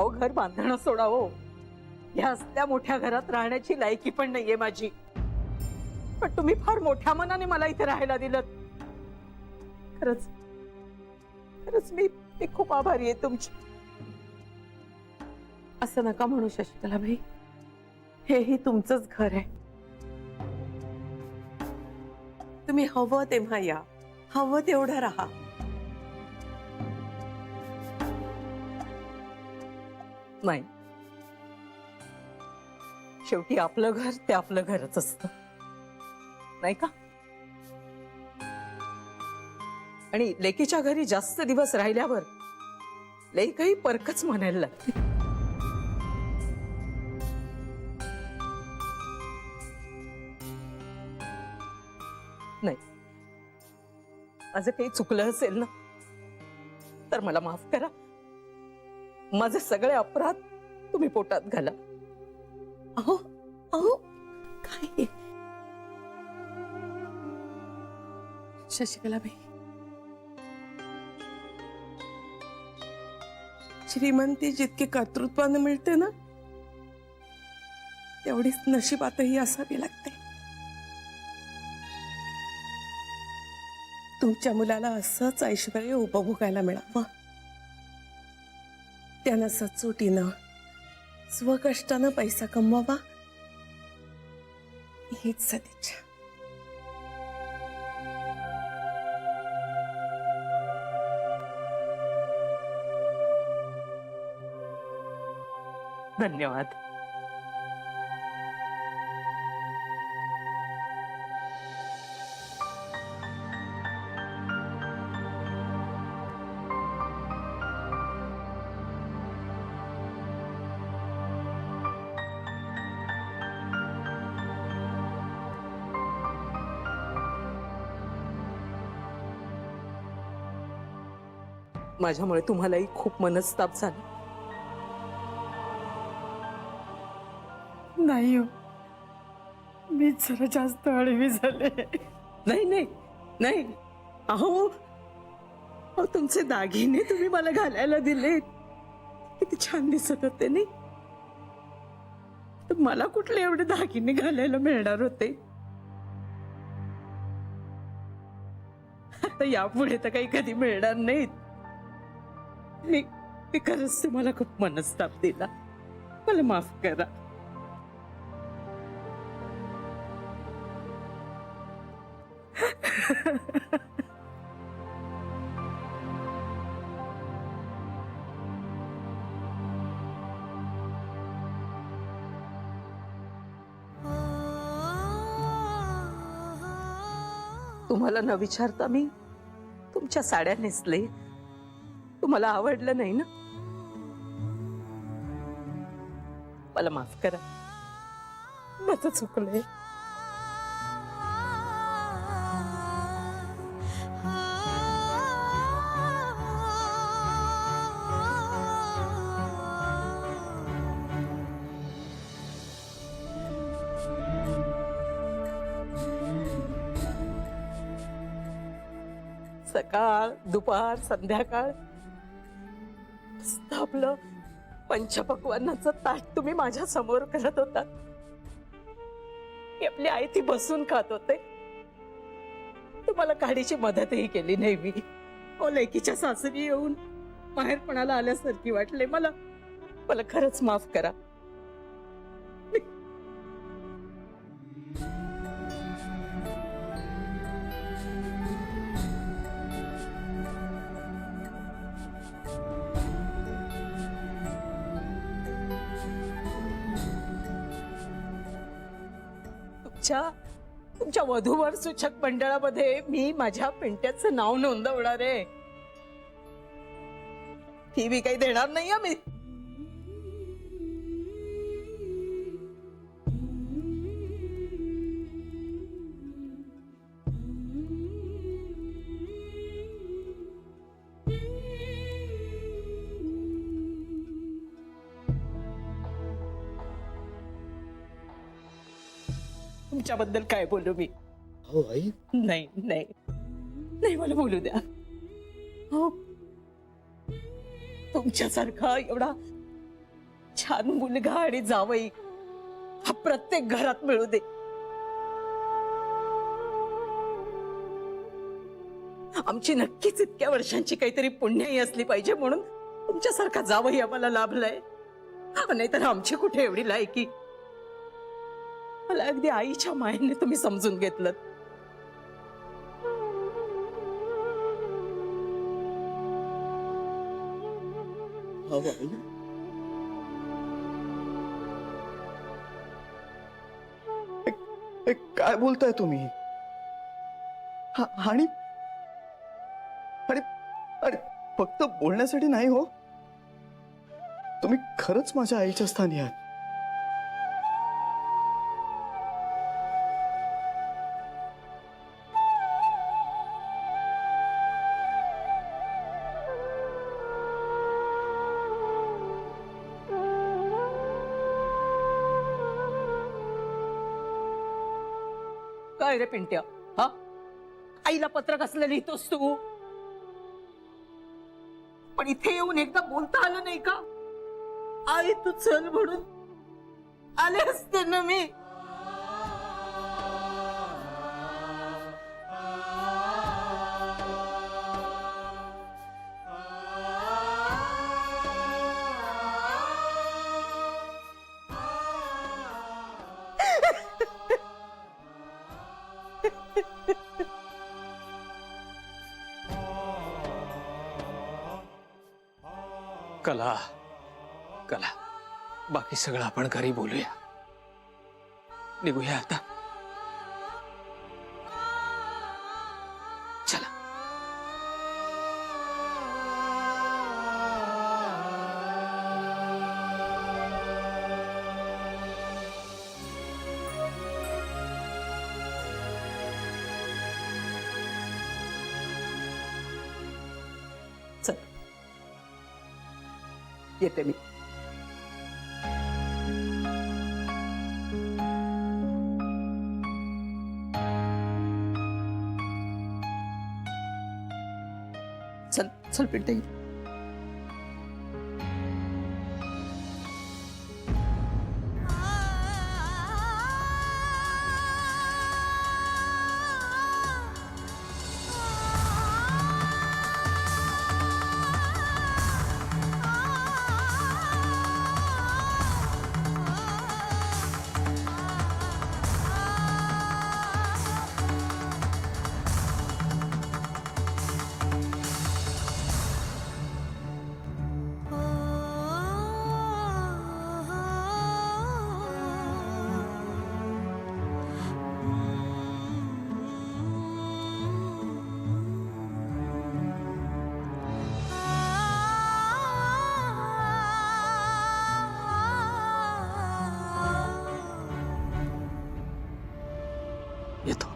अहो घर बांधणं सोडा हो, या असल्या मोठ्या घरात राहण्याची लायकी पण नाहीये माझी. पण तुम्ही फार मोठ्या मनाने मला इथे राहायला दिलं. खरंच खरंच मी खूप आभारी आहे तुमची. असं नका म्हणू शशिकलाबाई, हेही तुमचंच घर आहे. तुम्ही हवं तेव्हा या, हवं तेवढं राहा. नाही, शेवटी आपलं घर ते आपलं घरच असतं, नाही का? आणि लेकीच्या घरी जास्त दिवस राहिल्यावर लेकही परकच म्हणायला लागते. नाही, माझं काही चुकलं असेल ना तर मला माफ करा. माझे सगळे अपराध तुम्ही पोटात घाला. अहो अहो काय शशिकलाबाई, श्रीमंती जितकी कर्तृत्वाने मिळते ना, तेवढीच नशिबातही असावी लागते. तुमच्या मुलाला असंच ऐश्वर्य उपभोगायला मिळावं, त्यानं सचोटीनं स्वकष्टानं पैसा कमवावा, हीच सदिच्छा. धन्यवाद. माझ्यामुळे तुम्हालाही खूप मनस्ताप झाला. नाही हो, मी जरा जास्त आळवी झाले. नाही नाही नाही, अहो तुमचे दागिने तुम्ही मला घालायला दिले, किती छान दिसत होते नाही. तर मला कुठले एवढे दागिने घालायला मिळणार होते? आता यापुढे तर काही कधी मिळणार नाहीत. मी खरंच तुम्हाला खूप मनस्ताप दिला, मला माफ करा. तुम्हाला न विचारता मी तुमच्या साड्या नेसले, तुम्हाला आवडलं नाही ना? मला माफ करा, माझं चुकलंय. सकाळ दुपार संध्याकाळ आपलं पंचपक्वान्नाचं ताट तुम्ही माझ्या समोर करत होता. मी आपली आई ती बसून खात होते, तुम्हाला काडीची मदतही केली नाही मी. ओ लेकीच्या सासरी येऊन माहेरपणाला आल्यासारखी वाटले मला. मला खरंच माफ करा. तुमच्या वधूवर सूचक मंडळामध्ये मी माझ्या पिंट्याचं नाव नोंदवणार आहे. फी बी काही देणार नाही मी. तुमच्याबद्दल काय बोलू मी? हो आई. नाही नाही नाही, मला बोलू द्या. हो, तुमच्यासारखा एवढा छान मुलगा आणि जावई हा प्रत्येक घरात मिळू दे. आमची नक्कीच इतक्या वर्षांची काहीतरी पुण्याई असली पाहिजे म्हणून तुमच्यासारखा जावई आम्हाला लाभलाय. नाहीतर आमची कुठे एवढी लायकी. मला अगदी आईच्या मायेने तुम्ही समजून घेतलं. काय बोलताय तुम्ही? आणि आणि अरे फक्त बोलण्यासाठी नाही हो, तुम्ही खरंच माझ्या आईच्या स्थानी आहात. काय रे पिंट्या, हा आईला पत्र कसलं लिहितोस तू? पण इथे येऊन एकदा बोलता आलं नाही का? आई तू चल म्हणून आले असते ना मी. कला कला बाकी सगळं आपण घरी बोलूया. निघूया आता. चला. चल येते मी. चल चल पिंटे. येतो.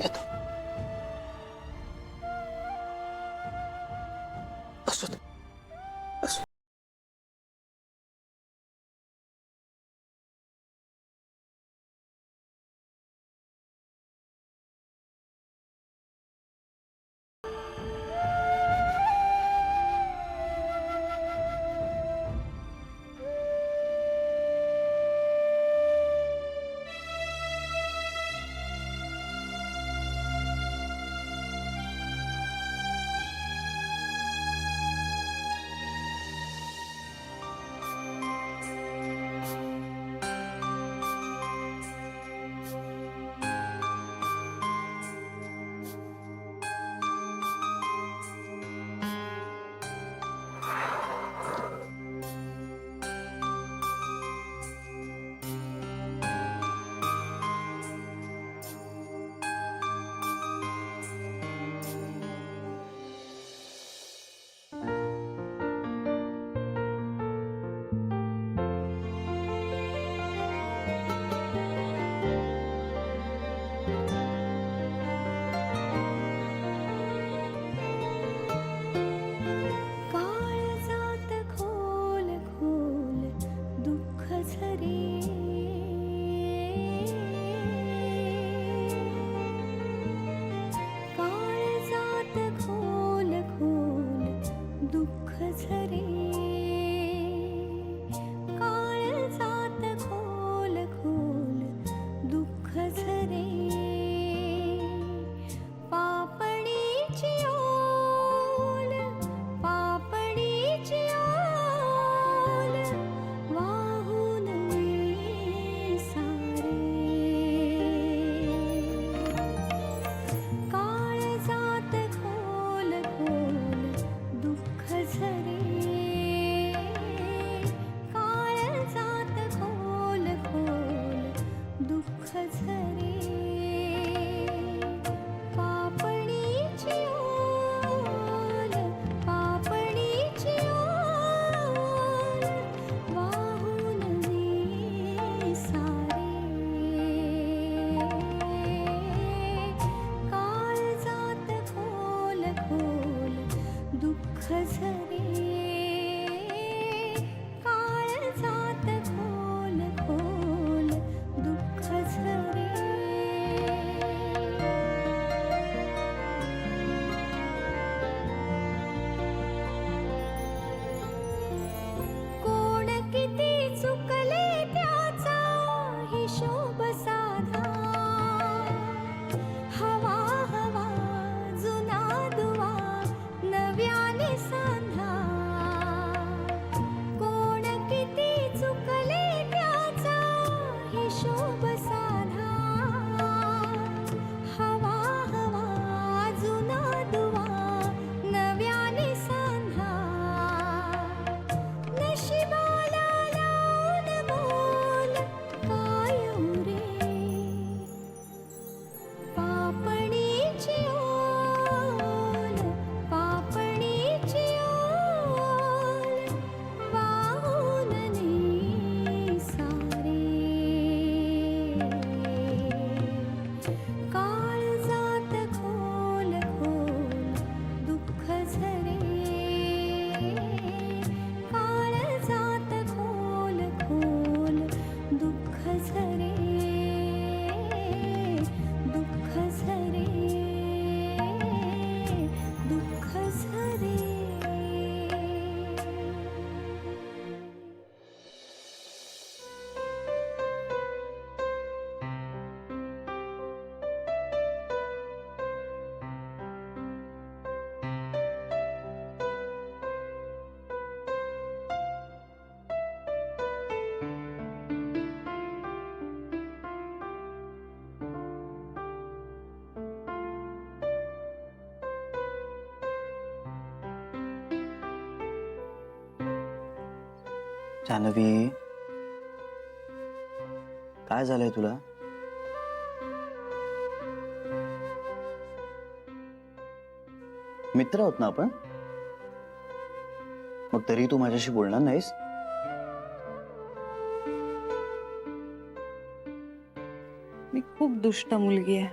येतो. असू दे. असू. झरे काळजात खोल खोल दुःख झरे कोण किती चुकले त्याचा हिशोब साधा हवा हवा जुना दुवा नव्याने सांधा कोण किती चुकले त्याचा हिशोब साधा हवा हवा जुना दुवा नव्याने सांधा नशिबाला लावून बोल काय उरे पापणीची ओल पापणीची ओल वाहून ने सारे काळजात खोल खोल दुःख झरे काळजात खोल खोल दुःख झरे दुःख झरे दुःख झरे जान्हवी, काय झालंय तुला? मित्र आहोत ना आपण? मग तरी तू माझ्याशी बोलणार नाहीस? मी खूप दुष्ट मुलगी आहे.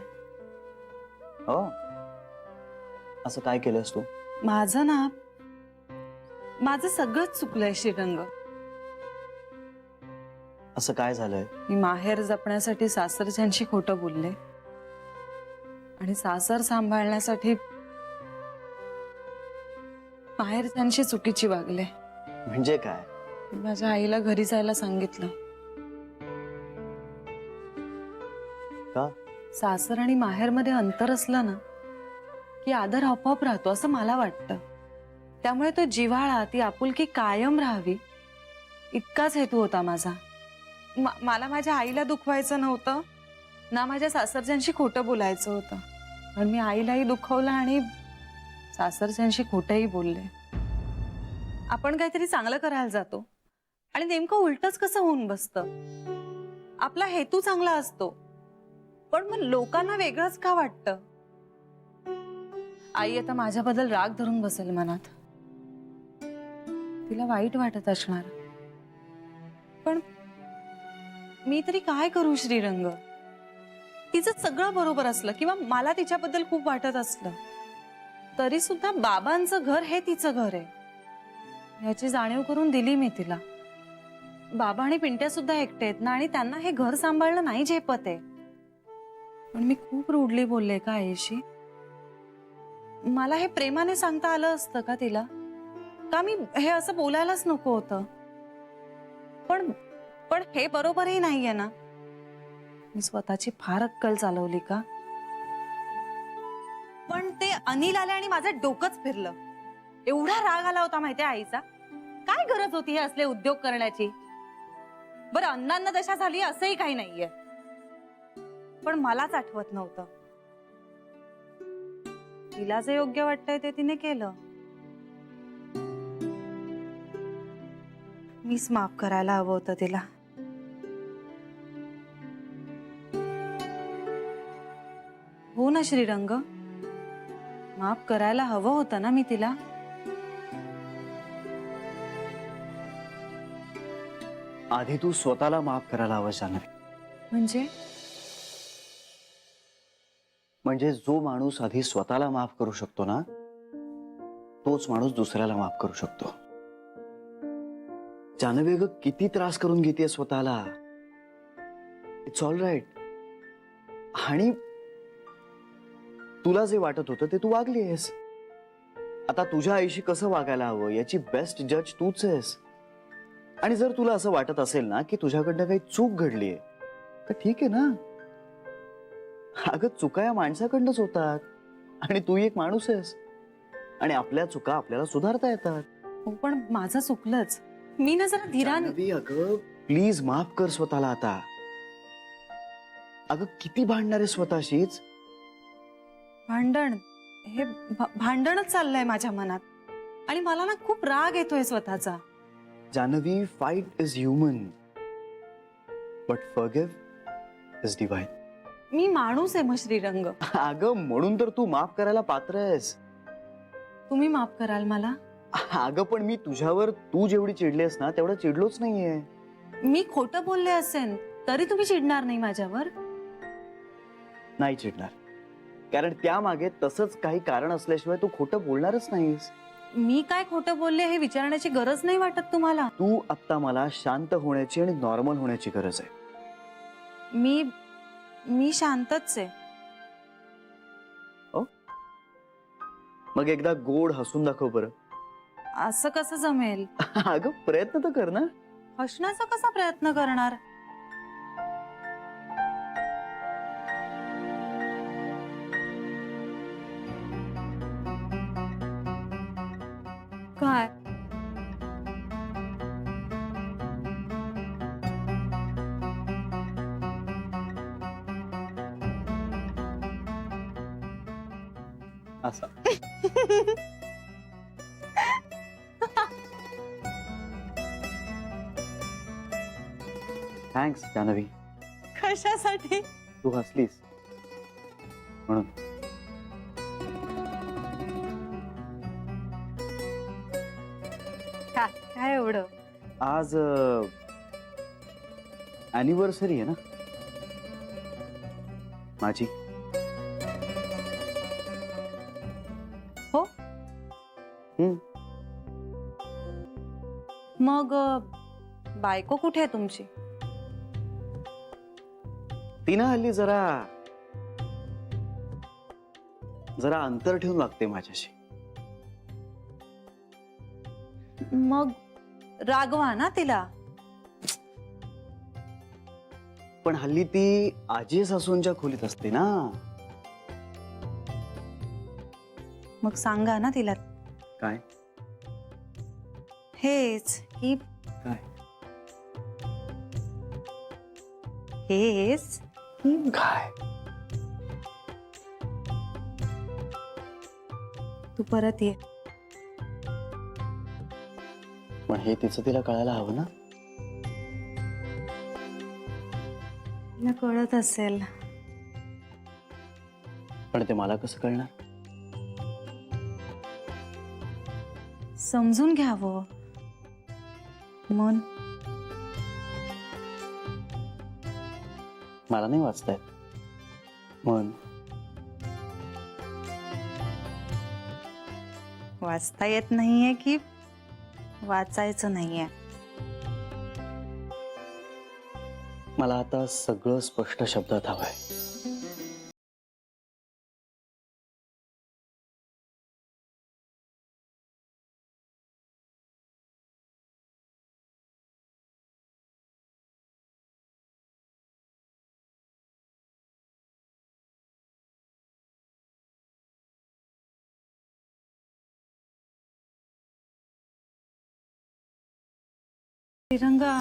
हो, असं काय केलंस तू? माझं सगळंच चुकलंय श्रीरंग. असं काय झालंय? मी माहेर जपण्यासाठी सासरच्यांशी खोटं बोलले आणि सासर सांभाळण्यासाठी माहेरच्यांशी चुकीची वागले. म्हणजे काय? माझ्या आईला घरी जायला सांगितलं. का? सासर आणि माहेरमध्ये अंतर असलं ना की आदर आपोआप राहतो असं मला वाटतं. त्यामुळे तो जिव्हाळा, ती आपुलकी कायम राहावी इतकाच हेतू होता माझा. मला माझ्या आईला दुखवायचं नव्हतं ना माझ्या सासरच्यांशी खोटं बोलायचं होतं. पण मी आईलाही दुखवलं आणि सासरच्यांशी खोटंही बोलले. आपण काहीतरी चांगलं करायला जातो आणि नेमकं उलटच कसं होऊन बसतं. आपला हेतू चांगला असतो पण मग लोकांना वेगळंच का वाटतं. आई आता माझ्याबद्दल राग धरून बसेल मनात. तिला वाईट वाटत असणार. पण मी तरी काय करू श्रीरंग. तिचं सगळं बरोबर असलं किंवा मला तिच्याबद्दल खूप वाटत असलं तरी सुद्धा बाबांचं घर हे तिचं घर आहे याची जाणीव करून दिली मी तिला. बाबा आणि पिंट्या सुद्धा एकटे आहेत ना आणि त्यांना हे घर सांभाळणं नाही झेपत आहे. पण मी खूप रूडली बोलले का आईशी. मला हे प्रेमाने सांगता आलं असतं का तिला. का मी हे असं बोलायलाच नको होतं. पण हे बरोबरही नाहीये ना. मी स्वतःची फार अक्कल चालवली का. पण ते अनिल आले आणि माझं डोकंच फिरलं. एवढा राग आला होता माहितीये आईचा. काय गरज होती हे असले उद्योग करण्याची. बरं अण्णांना दशा झाली असंही काही नाहीये पण मलाच आठवत नव्हतं. तिला जे योग्य वाटतंय ते तिने केलं. मीच माफ करायला हवं होतं तिला. हो ना श्रीरंग, माफ करायला हवं होतं ना मी तिला. आधी तू स्वतःला माफ करायला हवं जान्हवी. म्हणजे जो माणूस आधी स्वतःला माफ करू शकतो ना तोच माणूस दुसऱ्याला माफ करू शकतो. जानवी ग, किती त्रास करून घेते स्वतःला. It's all right. आणि तुला जे वाटत होतं ते तू वागली आहेस. आता तुझ्या आईशी कसं वागायला हवं याची बेस्ट जज तूच आहेस. आणि जर तुला असं वाटत असेल ना की तुझ्याकडनं काही चूक घडलीये, तर ठीक आहे ना. अगं, चुका या माणसाकडनंच होतात. आणि तू एक माणूस आहेस. आणि आपल्या चुका आपल्याला सुधारता येतात. हो, पण माझं चुकलंच. मी ना जरा धीरान. जानवी, अगं प्लीज माफ कर स्वतःला आता. अगं, किती भांडणार आहे स्वतःशीच. भांडण हे भांडणच चाललंय माझ्या मनात. आणि मला ना खूप राग येतोय स्वतःचा. Jahnavi, fight is human but forgive is divine. मी माणूस आहे मग श्रीरंग. अगं, म्हणून तर तू माफ करायला पात्र आहेस. तुम्ही माफ कराल मला? अगं, पण मी तुझ्यावर तू जेवढी चिडलीस ना तेवढं चिडलोच नाहीये. मी खोटं बोलले असेन तरी तुम्ही चिडणार नाही माझ्यावर? नाही चिडणार, कारण त्यामागे तसंच काही कारण असल्याशिवाय तू खोटं बोलणारच नाहीस. मी काय खोटं बोलले हे विचारण्याची गरज नाही वाटत तुम्हाला? तू आता मला शांत होण्याची आणि नॉर्मल होण्याची गरज आहे. मी शांतच आहे. मग एकदा गोड हसून दाखव बरं. असं कसं जमेल? अगं, प्रयत्न तर कर ना. हसण्याचा कसा प्रयत्न करणार? काय? असा. थँक्स जानवी. कशासाठी? तू हसलीस म्हणून. काय एवढं? आज अॅनिव्हर्सरी आहे ना माझी. हो. हम्म. मग बायको कुठे आहे तुमची? तिनं हल्ली जरा अंतर ठेवून वागते माझ्याशी. मग रागवा ना तिला. पण हल्ली ती आजी सासूंच्या खोलीत असते ना. मग सांगा ना तिला काय हेच की काय हेच काय तू परत ये. पण हे तिचं तिला कळायला हवं ना. तिला कळत असेल. पण ते मला कसं कळणार. समजून घ्यावं. मन मला नाही वाचता येत. मन वाचता येत नाहीये की वाचायचं नाहीये? मला आता सगळं स्पष्ट शब्दात हवंय. श्रीरंगा,